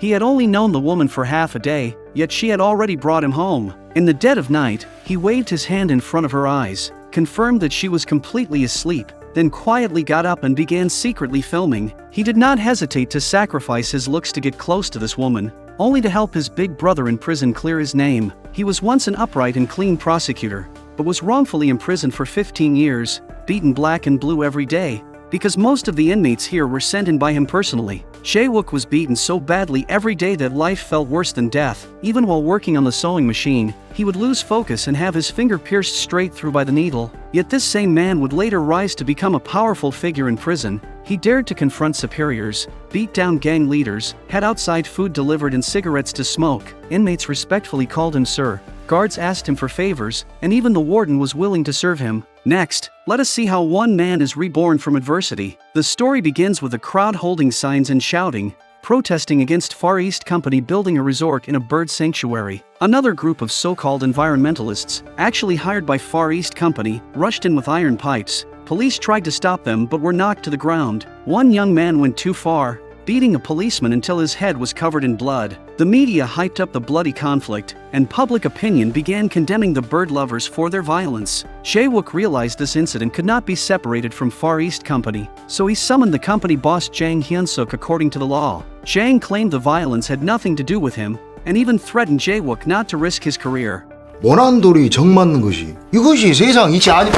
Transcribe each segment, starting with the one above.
He had only known the woman for half a day, yet she had already brought him home. In the dead of night, he waved his hand in front of her eyes, confirmed that she was completely asleep, then quietly got up and began secretly filming. He did not hesitate to sacrifice his looks to get close to this woman, only to help his big brother in prison clear his name. He was once an upright and clean prosecutor, but was wrongfully imprisoned for 15 years, beaten black and blue every day, because most of the inmates here were sent in by him personally. Jae-wook was beaten so badly every day that life felt worse than death. Even while working on the sewing machine, he would lose focus and have his finger pierced straight through by the needle. Yet this same man would later rise to become a powerful figure in prison. He dared to confront superiors, beat down gang leaders, had outside food delivered and cigarettes to smoke. Inmates respectfully called him sir. Guards asked him for favors, and even the warden was willing to serve him. Next, let us see how one man is reborn from adversity. The story begins with a crowd holding signs and shouting, protesting against Far East Company building a resort in a bird sanctuary. Another group of so-called environmentalists, actually hired by Far East Company, rushed in with iron pipes. Police tried to stop them but were knocked to the ground. One young man went too far, beating a policeman until his head was covered in blood. The media hyped up the bloody conflict, and public opinion began condemning the bird lovers for their violence. Jae-wook realized this incident could not be separated from Far East Company, so he summoned the company boss Jang Hyun-suk according to the law. Jang claimed the violence had nothing to do with him, and even threatened Jae-wook not to risk his career. 원한 돌이 정 맞는 것이 이것이 세상 이치 아니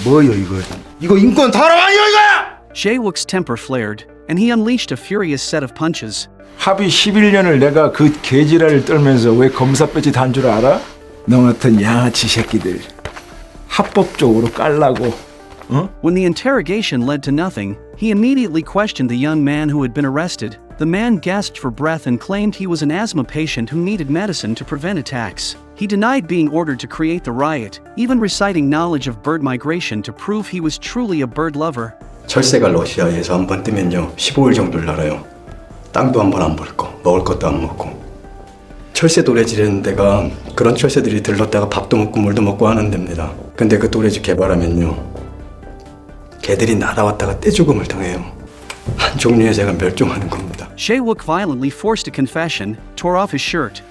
뭐요 이거 이거 인권 타령 아니야 이거! Jae-wook's temper flared, and he unleashed a furious set of punches. 합의 11년을 내가 그 개지랄을 떨면서 왜 검사 배지 단 줄 알아? 너 같은 양아치 새끼들 합법적으로 깔라고. When the interrogation led to nothing, he immediately questioned the young man who had been arrested. The man gasped for breath and claimed he was an asthma patient who needed medicine to prevent attacks. He denied being ordered to create the riot, even reciting knowledge of bird migration to prove he was truly a bird lover. 철새가 러시아에서 한 번 뜨면요 15일 정도를 날아요. 땅도 한 번 안 볼 거, 먹을 것도 안 먹고. 철새 도래지라는 데가 그런 철새들이 들렀다가 밥도 먹고 물도 먹고 하는 데입니다. 근데 그 도래지 개발하면요 개들이 날아왔다가 떼죽음을 당해요. 한 종류의 새가 멸종하는 겁니다. Jae-wook violently forced a confession, tore off his shirt,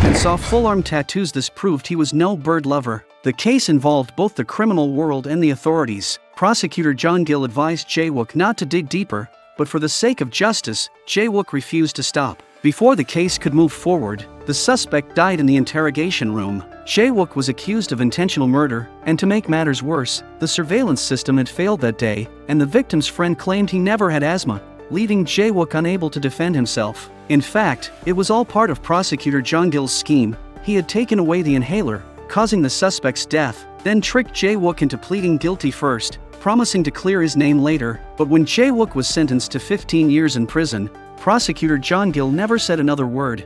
and saw full-arm tattoos. This proved he was no bird lover. The case involved both the criminal world and the authorities. Prosecutor John Gill advised Jae-wook not to dig deeper, but for the sake of justice, Jae-wook refused to stop. Before the case could move forward, the suspect died in the interrogation room. Jae-wook was accused of intentional murder, and to make matters worse, the surveillance system had failed that day, and the victim's friend claimed he never had asthma, leaving Jae-wook unable to defend himself. In fact, it was all part of Prosecutor John Gill's scheme. He had taken away the inhaler, causing the suspect's death, then tricked Jae-wook into pleading guilty first, promising to clear his name later. But when Jae-wook was sentenced to 15 years in prison, Prosecutor John Gill never said another word.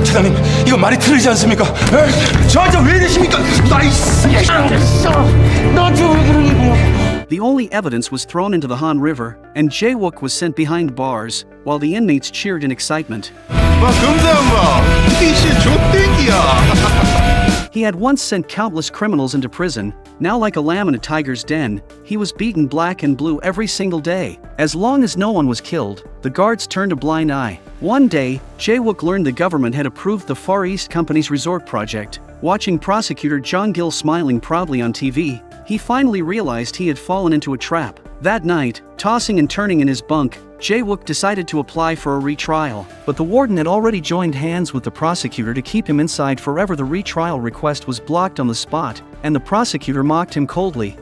차장님, 이거 말이 틀리지 않습니까? 저한테 왜 이러십니까? The only evidence was thrown into the Han River, and Jae-wook was sent behind bars, while the inmates cheered in excitement. He had once sent countless criminals into prison. Now, like a lamb in a tiger's den, he was beaten black and blue every single day. As long as no one was killed, the guards turned a blind eye. One day, Jae-wook learned the government had approved the Far East Company's resort project. Watching Prosecutor John Gill smiling proudly on TV, he finally realized he had fallen into a trap. That night, tossing and turning in his bunk, Jae-wook decided to apply for a retrial, but the warden had already joined hands with the prosecutor to keep him inside forever. The retrial request was blocked on the spot, and the prosecutor mocked him coldly.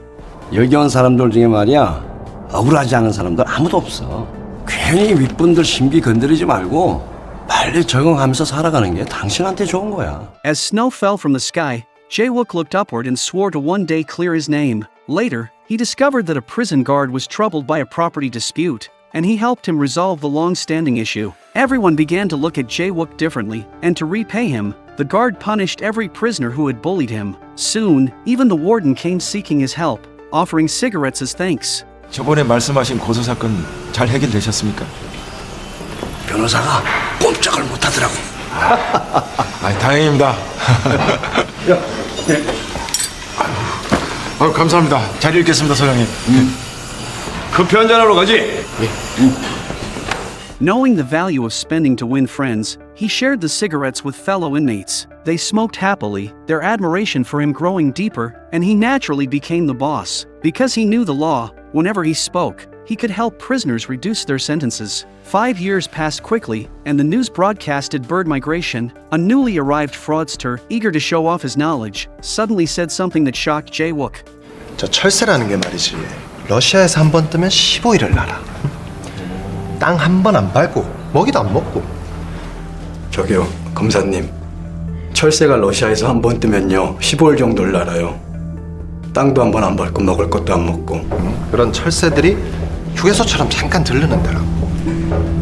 여기 온 사람들 중에 말이야, 억울하지 않은 사람들 아무도 없어. 괜히 윗분들 심기 건드리지 말고 빨리 적응하면서 살아가는 게 당신한테 좋은 거야. As snow fell from the sky, Jae-wook looked upward and swore to one day clear his name. Later, he discovered that a prison guard was troubled by a property dispute, and he helped him resolve the long-standing issue. Everyone began to look at Jae-wook differently, and to repay him, the guard punished every prisoner who had bullied him. Soon, even the warden came seeking his help, offering cigarettes as thanks. 저번에 말씀하신 고소 사건 잘 해결되셨습니까? 변호사가 꼼짝을 못하더라고. 다행입니다. 감사합니다. 잘 읽겠습니다, 소장님. 커피 한잔하러 가지. Knowing the value of spending to win friends, he shared the cigarettes with fellow inmates. They smoked happily, their admiration for him growing deeper, and he naturally became the boss. Because he knew the law, whenever he spoke, he could help prisoners reduce their sentences. 5 years passed quickly, and the news broadcasted bird migration. A newly arrived fraudster, eager to show off his knowledge, suddenly said something that shocked Jae-wook. 저 철새라는 게 말이지, 러시아에서 한 번 뜨면 15일을 날아. 땅 한 번 안 밟고 먹이도 안 먹고. 저기요, 검사님. 철새가 러시아에서 한 번 뜨면요 15일 정도를 날아요. 땅도 한 번 안 밟고 먹을 것도 안 먹고. 그런 철새들이 휴게소처럼 잠깐 들르는 데라고.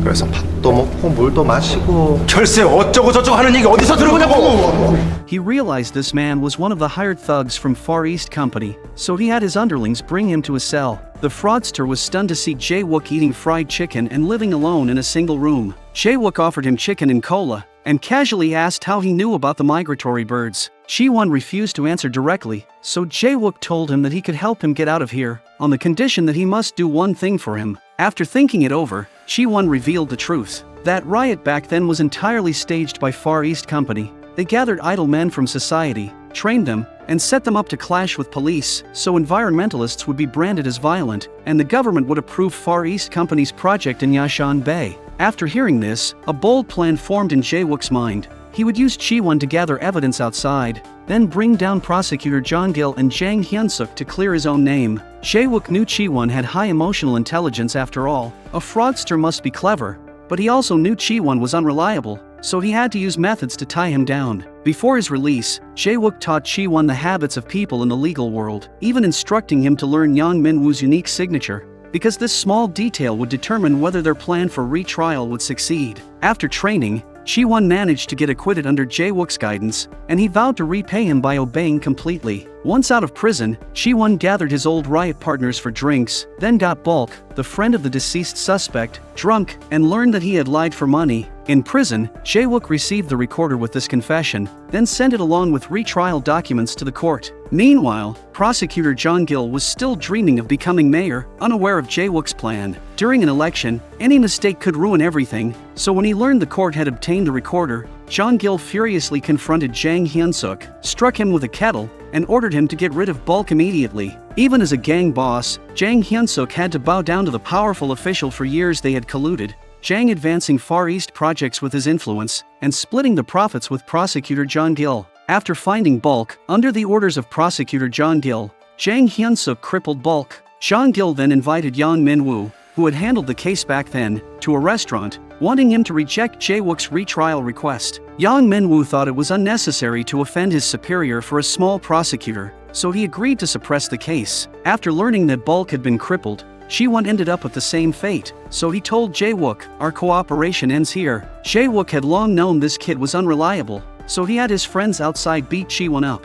그래서 밥도 먹고 물도 마시고. 철새 어쩌고 저쩌고 하는 얘기 어디서 들어보냐고. He realized this man was one of the hired thugs from Far East Company, so he had his underlings bring him to his cell. The fraudster was stunned to see Jae-wook eating fried chicken and living alone in a single room. Jae-wook offered him chicken and cola, and casually asked how he knew about the migratory birds. Chi-won refused to answer directly, so Jae-wook told him that he could help him get out of here, on the condition that he must do one thing for him. After thinking it over, Chi-won revealed the truth. That riot back then was entirely staged by Far East Company. They gathered idle men from society, trained them, and set them up to clash with police, so environmentalists would be branded as violent, and the government would approve Far East Company's project in Yashan Bay. After hearing this, a bold plan formed in Jae-wook's mind. He would use Chi-won to gather evidence outside, then bring down prosecutor John Gil and Jang Hyun-suk to clear his own name. Jae-wook knew Chi-won had high emotional intelligence after all. A fraudster must be clever, but he also knew Chi-won was unreliable, so he had to use methods to tie him down. Before his release, Jae-wook taught Chi-won the habits of people in the legal world, even instructing him to learn Yang Min-woo's unique signature, because this small detail would determine whether their plan for retrial would succeed. After training, Chi-won managed to get acquitted under Jae-wook's guidance, and he vowed to repay him by obeying completely. Once out of prison, Chi-won gathered his old riot partners for drinks, then got Bulk, the friend of the deceased suspect, drunk, and learned that he had lied for money. In prison, Jae-wook received the recorder with this confession, then sent it along with retrial documents to the court. Meanwhile, prosecutor John Gil was still dreaming of becoming mayor, unaware of Jae-wook's plan. During an election, any mistake could ruin everything, so when he learned the court had obtained the recorder, John Gil furiously confronted Jang Hyun-suk, struck him with a kettle, and ordered him to get rid of Bulk immediately. Even as a gang boss, Jang Hyun-suk had to bow down to the powerful official for years they had colluded, Jang advancing Far East projects with his influence, and splitting the profits with prosecutor John Gil. After finding Bulk, under the orders of prosecutor John Gil, Jang Hyun-suk crippled Bulk. John Gil then invited Yang Min-woo, who had handled the case back then, to a restaurant, wanting him to reject Jae-wook's retrial request. Yang Min-woo thought it was unnecessary to offend his superior for a small prosecutor, so he agreed to suppress the case. After learning that Bulk had been crippled, Chi-won ended up with the same fate, so he told Jae-wook, "Our cooperation ends here." Jae-wook had long known this kid was unreliable, so he had his friends outside beat Chi-won up.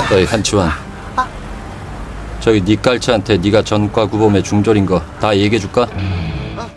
어이 한치환, 저기 네 깔치한테 네가 전과 구범에 중졸인 거 다 얘기해줄까?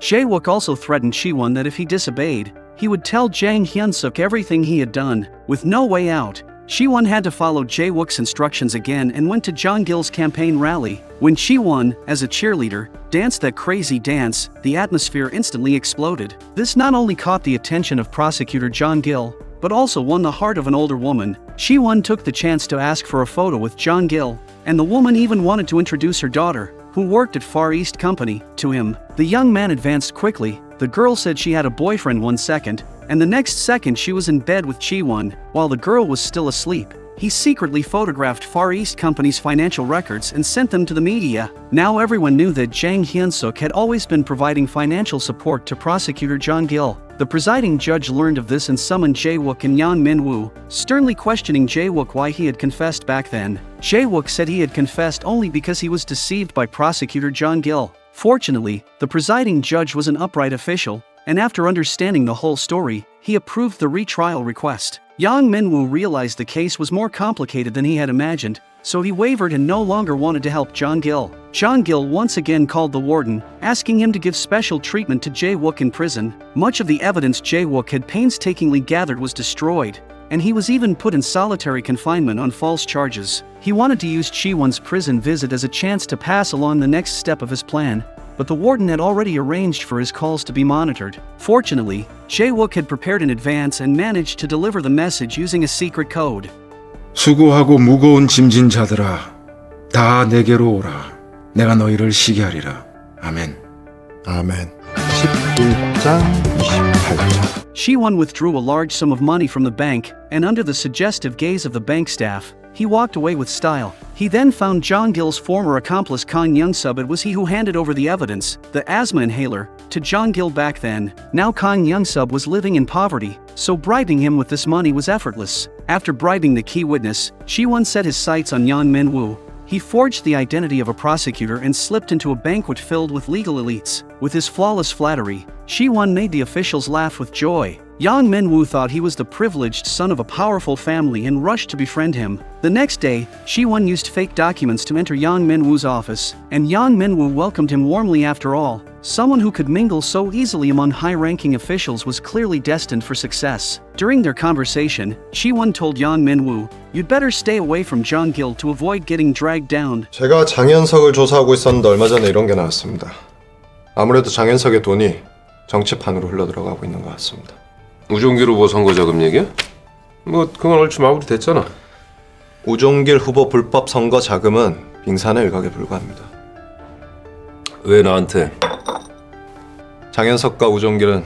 Jae-wook also threatened Chi-won that if he disobeyed, he would tell Jang Hyun-suk everything he had done. With no way out, Chi-won had to follow Jae-wook's instructions again and went to John Gil's campaign rally. When Chi-won, as a cheerleader, danced that crazy dance, the atmosphere instantly exploded. This not only caught the attention of prosecutor John Gil, but also won the heart of an older woman. Chi-won took the chance to ask for a photo with John Gil, and the woman even wanted to introduce her daughter, who worked at Far East Company, to him. The young man advanced quickly. The girl said she had a boyfriend 1 second, and the next second she was in bed with Chi-won, while the girl was still asleep. He secretly photographed Far East Company's financial records and sent them to the media. Now everyone knew that Jang Hyun-suk had always been providing financial support to prosecutor John Gil. The presiding judge learned of this and summoned Jae-wook and Yang Min-woo, sternly questioning Jae-wook why he had confessed back then. Jae-wook said he had confessed only because he was deceived by prosecutor John Gil. Fortunately, the presiding judge was an upright official, and after understanding the whole story, he approved the retrial request. Yang Min-woo realized the case was more complicated than he had imagined, so he wavered and no longer wanted to help John Gil. John Gil once again called the warden, asking him to give special treatment to Jae-wook in prison. Much of the evidence Jae-wook had painstakingly gathered was destroyed. and he was even put in solitary confinement on false charges. He wanted to use Chi-won's prison visit as a chance to pass along the next step of his plan, but the warden had already arranged for his calls to be monitored. Fortunately, Jae-wook had prepared in advance and managed to deliver the message using a secret code. 수고하고 무거운 짐진 자들아, 다 내게로 오라. 내가 너희를 쉬게 하리라. 아멘. 아멘. 11장 28절. Chi-won withdrew a large sum of money from the bank, and under the suggestive gaze of the bank staff, he walked away with style. He then found Jong-gil's former accomplice Kang Young-sub. It was he who handed over the evidence, the asthma inhaler, to Jong-gil back then. Now Kang Young-sub was living in poverty, so bribing him with this money was effortless. After bribing the key witness, Chi-won set his sights on Yang Min-woo. He forged the identity of a prosecutor and slipped into a banquet filled with legal elites. With his flawless flattery, Chi-won made the officials laugh with joy. Yang Min-woo thought he was the privileged son of a powerful family and rushed to befriend him. The next day, Chi-won used fake documents to enter Yang Min-woo's office, and Yang Min-woo welcomed him warmly. After all, someone who could mingle so easily among high-ranking officials was clearly destined for success. During their conversation, Chi-won told Yang Min-woo, "You'd better stay away from Jong-gil to avoid getting dragged down." 제가 장현석을 조사하고 있었는데 얼마 전에 이런 게 나왔습니다. 아무래도 장현석의 돈이 정치판으로 흘러들어가고 있는 것 같습니다. 우종길 후보 선거 자금 얘기야? 뭐 그건 얼추 마무리 됐잖아. 우종길 후보 불법 선거 자금은 빙산의 일각에 불과합니다. 왜 나한테? 장현석과 우종길은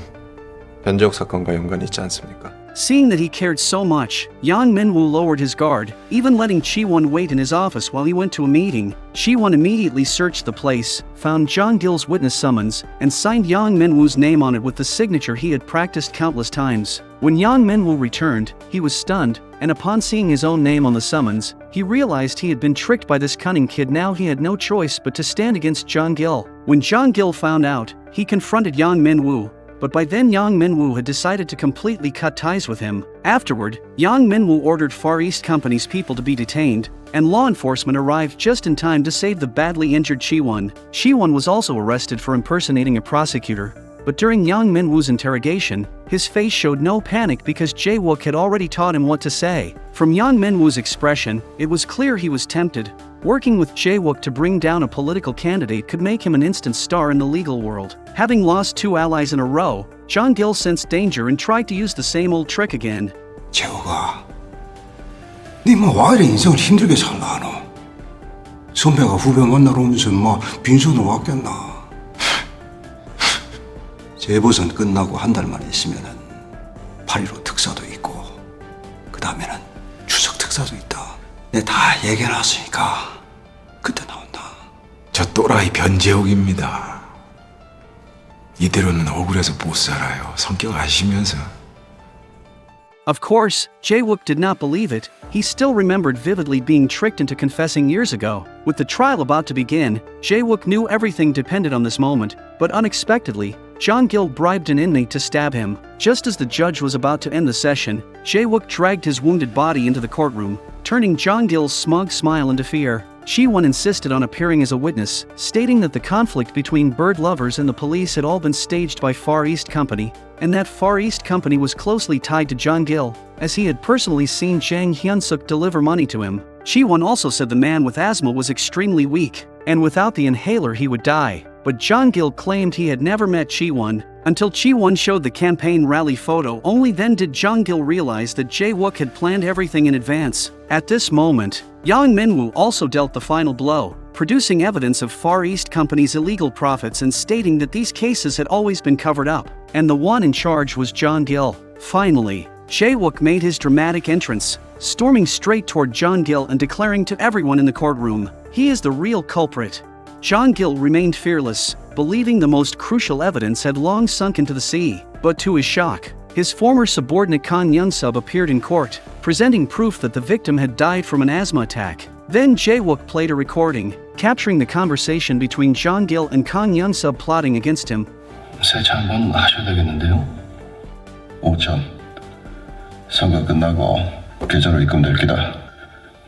변재욱 사건과 연관이 있지 않습니까? Seeing that he cared so much, Yang Min-woo lowered his guard, even letting Chi-won wait in his office while he went to a meeting. Chi-won immediately searched the place, found Jong-gil's witness summons, and signed Yang Min-woo's name on it with the signature he had practiced countless times. When Yang Min-woo returned, he was stunned, and upon seeing his own name on the summons, he realized he had been tricked by this cunning kid. Now he had no choice but to stand against Jong-gil. When Jong-gil found out, he confronted Yang Min-woo, but by then Yang Min-woo had decided to completely cut ties with him. Afterward, Yang Min-woo ordered Far East Company's people to be detained, and law enforcement arrived just in time to save the badly injured Chi-won. Chi-won was also arrested for impersonating a prosecutor, but during Yang Min-woo's interrogation, his face showed no panic because Jae-wook had already taught him what to say. From Yang Min-woo's expression, it was clear he was tempted. Working with Jae-wook to bring down a political candidate could make him an instant star in the legal world. Having lost 2 allies in a row, Jong-gil sensed danger and tried to use the same old trick again. 재호가, 니 뭐 왜 이래 인생을 힘들게 살라 너? 선배가 후배 만나러 오면서 뭐 빈손으로 왔겠나? 재보선 끝나고 한 달만 있으면은 8.15 특사도 있고 그 다음에는 추석 특사도 있다. 내가 다 얘기해놨으니까 그때 나온다. 저 또라이 변재욱입니다. 이대로는 억울해서 못 살아요. 성격 아시면서. Of course, Jae-wook did not believe it. He still remembered vividly being tricked into confessing years ago. With the trial about to begin, Jae-wook knew everything depended on this moment, but unexpectedly, Jong-gil bribed an inmate to stab him. Just as the judge was about to end the session, Jae-wook dragged his wounded body into the courtroom, turning Jong-gil's smug smile into fear. Chi-won insisted on appearing as a witness, stating that the conflict between bird lovers and the police had all been staged by Far East Company, and that Far East Company was closely tied to Jong-gil, as he had personally seen Jang Hyun-suk deliver money to him. Chi-won also said the man with asthma was extremely weak, and without the inhaler he would die. But Jong-gil claimed he had never met Chi-won, until Chi-won showed the campaign rally photo. Only then did Jong-gil realize that Jae-wook had planned everything in advance. At this moment, Yang Min-woo also dealt the final blow, producing evidence of Far East Company's illegal profits and stating that these cases had always been covered up, and the one in charge was Jong-gil. Finally, Jae-wook made his dramatic entrance, storming straight toward Jong-gil and declaring to everyone in the courtroom, he is the real culprit. Jong-gil remained fearless, believing the most crucial evidence had long sunk into the sea. But to his shock, his former subordinate Kang Young-sub appeared in court, presenting proof that the victim had died from an asthma attack. Then Jae-wook played a recording, capturing the conversation between Jong-gil and Kang Young-sub plotting against him. 세차 한번 하셔야 되겠는데요. 5천. 선거 끝나고 계좌로 입금될 기다.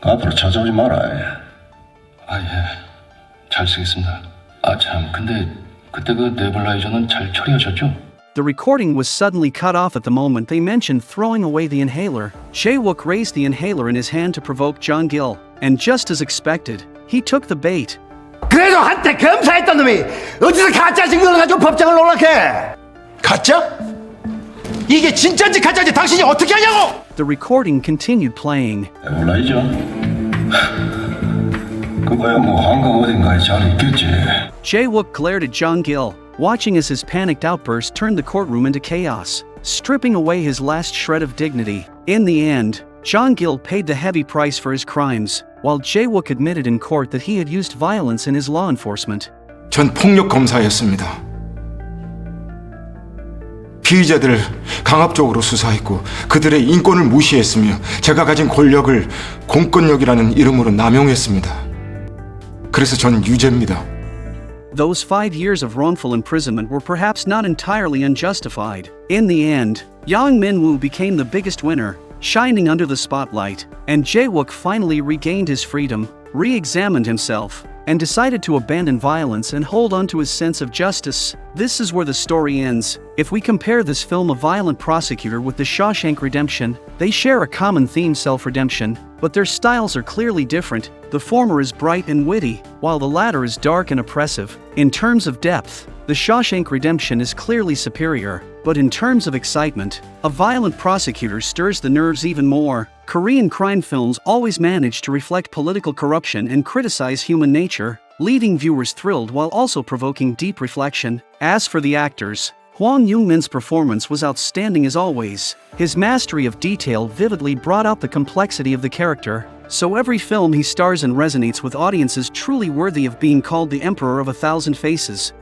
앞으로 찾아오지 마라. 아 예. 잘 쓰겠습니다. 아 참, 근데 그때 그 네블라이저는 잘 처리하셨죠? The recording was suddenly cut off at the moment they mentioned throwing away the inhaler. Jae-wook raised the inhaler in his hand to provoke Jung-gil, and just as expected, he took the bait. 그래도 한때 검사했던 놈이 어디서 가짜 증명을 가지고 법정을 놀락해? 가짜? 이게 진짜인지 가짜인지 당신이 어떻게 하냐고? The recording continued playing. 몰라이죠. 그거야 뭐 한강 어딘가에 잘 있겠지. Jae-wook glared at Jung-gil, watching as his panicked outburst turned the courtroom into chaos, stripping away his last shred of dignity. In the end, Jung-gil paid the heavy price for his crimes, while Jae-wook admitted in court that he had used violence in his law enforcement. 전 폭력 검사였습니다. 피의자들을 강압적으로 수사했고 그들의 인권을 무시했으며 제가 가진 권력을 공권력이라는 이름으로 남용했습니다. 그래서 저는 유죄입니다. Those 5 years of wrongful imprisonment were perhaps not entirely unjustified. In the end, Yang Min-woo became the biggest winner, shining under the spotlight, and Jae-wook finally regained his freedom, re-examined himself, and decided to abandon violence and hold on to his sense of justice. This is where the story ends. If we compare this film A Violent Prosecutor with The Shawshank Redemption, they share a common theme, self-redemption, but their styles are clearly different. The former is bright and witty, while the latter is dark and oppressive. In terms of depth, The Shawshank Redemption is clearly superior, but in terms of excitement, A Violent Prosecutor stirs the nerves even more. Korean crime films always manage to reflect political corruption and criticize human nature, leaving viewers thrilled while also provoking deep reflection. As for the actors, Hwang Young-min's performance was outstanding as always. His mastery of detail vividly brought out the complexity of the character, so every film he stars in resonates with audiences truly worthy of being called the Emperor of a Thousand Faces.